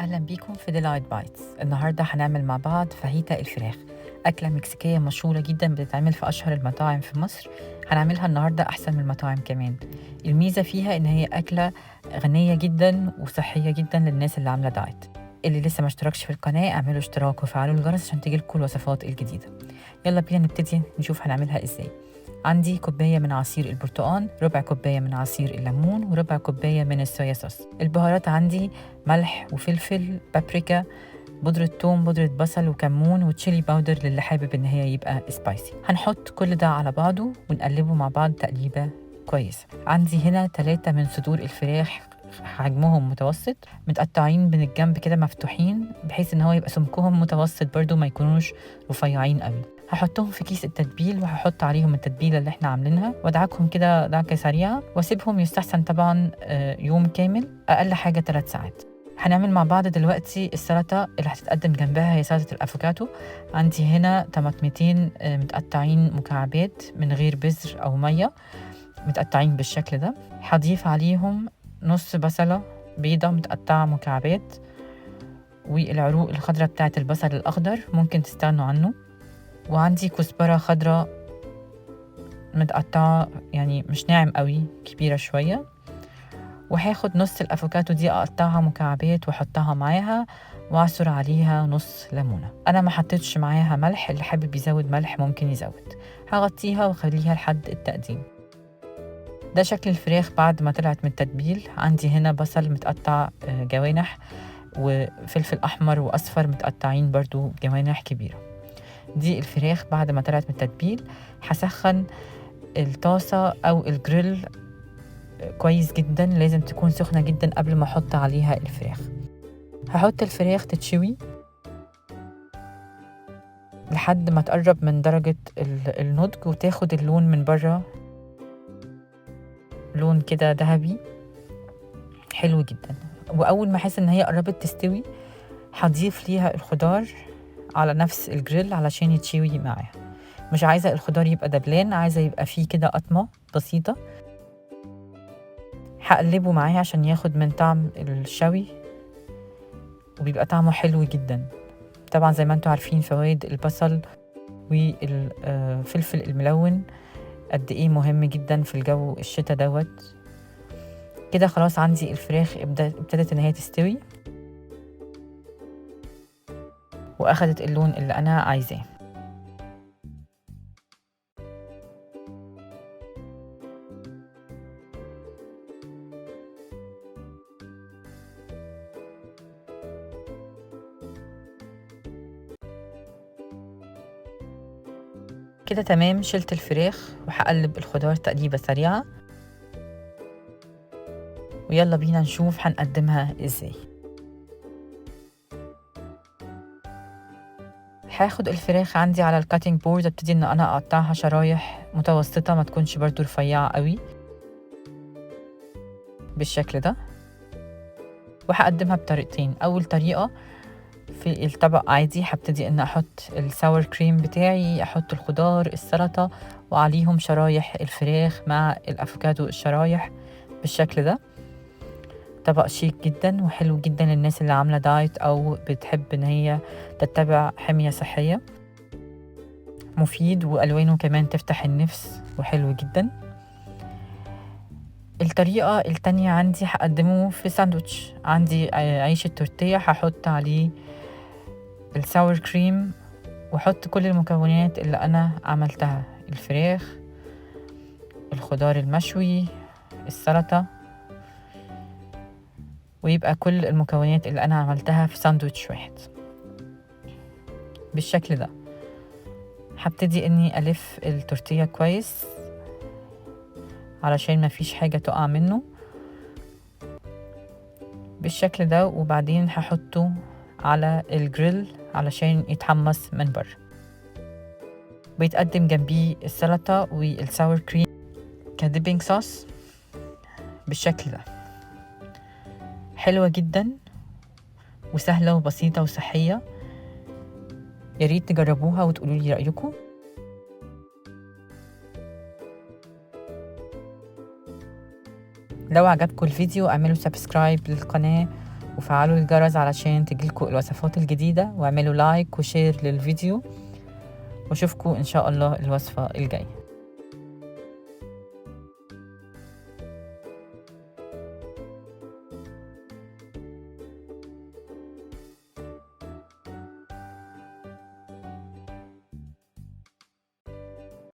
أهلا بيكم في ديلايت بايتس. النهاردة هنعمل مع بعض فاهيتا الفراخ، أكلة مكسيكية مشهورة جدا بتتعمل في أشهر المطاعم في مصر. هنعملها النهاردة أحسن من المطاعم كمان. الميزة فيها إن هي أكلة غنية جدا وصحية جدا للناس اللي عاملة دايت. اللي لسه ما اشتركش في القناة اعملوا اشتراك وفعلوا الجرس عشان تجيلكوا الوصفات الجديدة. يلا بينا نبتدي نشوف هنعملها ازاي. عندي كوباية من عصير البرتقال، ربع كوباية من عصير الليمون، وربع كوباية من الصويا صوص. البهارات عندي ملح وفلفل، بابريكا، بودرة ثوم، بودرة بصل، وكمون، وتشيلي باودر للي حابب ان هي يبقى سبايسي. هنحط كل ده على بعضه ونقلبه مع بعض تقليبة كويسة. عندي هنا 3 من صدور الفراخ حجمهم متوسط، متقطعين من الجنب كده مفتوحين بحيث ان هو يبقى سمكهم متوسط برضو، ما يكونوش رفيعين قوي. هحطهم في كيس التتبيل وهحط عليهم التتبيله اللي احنا عاملينها وادعكهم كده دعكه سريعه واسيبهم يستحسن طبعا يوم كامل، اقل حاجه 3 ساعات. هنعمل مع بعض دلوقتي السلطه اللي هتتقدم جنبها، هي سلطه الافوكاتو. عندي هنا طماطمتين متقطعين مكعبات من غير بذر او ميه، متقطعين بالشكل ده. هضيف عليهم نص بصلة بيضة متقطعة مكعبات، والعروق الخضراء بتاعت البصل الأخضر ممكن تستغنوا عنه. وعندي كزبرة خضراء متقطعة، يعني مش ناعم قوي، كبيرة شوية. وهاخد نص الأفوكاتو دي أقطعها مكعبات وأحطها معاها وأعصر عليها نص ليمونة. أنا ما حطيتش معاها ملح، اللي حابب يزود ملح ممكن يزود. هغطيها وأخليها لحد التقديم. ده شكل الفراخ بعد ما طلعت من التتبيل. عندي هنا بصل متقطع جوانح، وفلفل أحمر وأصفر متقطعين برضو جوانح كبيرة. دي الفراخ بعد ما طلعت من التتبيل. هسخن الطاسة أو الجريل كويس جدا، لازم تكون سخنة جدا قبل ما أحط عليها الفراخ. هحط الفراخ تتشوي لحد ما تقرب من درجة النضج وتاخد اللون من بره، لون كده ذهبي حلو جدا. وأول ما أحس إن هي قربت تستوي هضيف ليها الخضار على نفس الجريل علشان يتشوي معاها. مش عايزة الخضار يبقى دبلان، عايزة يبقى فيه كده قطمة بسيطة. هقلبه معاها عشان ياخد من طعم الشوي، وبيبقى طعمه حلو جدا. طبعا زي ما انتوا عارفين فوائد البصل والفلفل الملون قد ايه مهم جدا في الجو الشتا دوت. كده خلاص عندي الفراخ ابتدت ان هي تستوي واخدت اللون اللي انا عايزاه. كده تمام، شلت الفراخ وهقلب الخضار تقليبة سريعة. ويلا بينا نشوف هنقدمها ازاي. هاخد الفراخ عندي على الكاتنج بورد، ابتدي ان انا اقطعها شرايح متوسطة، ما تكونش برضو رفيعة قوي، بالشكل ده. وهقدمها بطريقتين. اول طريقة في الطبق عادي هبتدي ان احط الساور كريم بتاعي، احط الخضار السلطة وعليهم شرايح الفراخ مع الافوكادو الشرايح بالشكل ده. طبق شيك جدا وحلو جدا للناس اللي عاملة دايت او بتحب ان هي تتبع حمية صحية. مفيد والوانه كمان تفتح النفس وحلو جدا. الطريقة التانية عندي هقدمه في ساندوتش. عندي عيش التورتيه، هحط عليه الساور كريم واحط كل المكونات اللي انا عملتها، الفراخ، الخضار المشوي، السلطة، ويبقى كل المكونات اللي انا عملتها في ساندوتش واحد بالشكل ده. هبتدي اني الف التورتيه كويس علشان ما فيش حاجة تقع منه بالشكل ده، وبعدين هحطه على الجريل علشان يتحمص من بره. بيتقدم جنبيه السلطة والساور كريم كديبينج صوص بالشكل ده. حلوة جدا وسهلة وبسيطة وصحية. ياريت تجربوها وتقولوا لي رأيكم. لو عجبكم الفيديو اعملوا سبسكرايب للقناة وفعلوا الجرس علشان تجيلكوا الوصفات الجديدة، واعملوا لايك وشير للفيديو، واشوفكوا إن شاء الله الوصفة الجاية.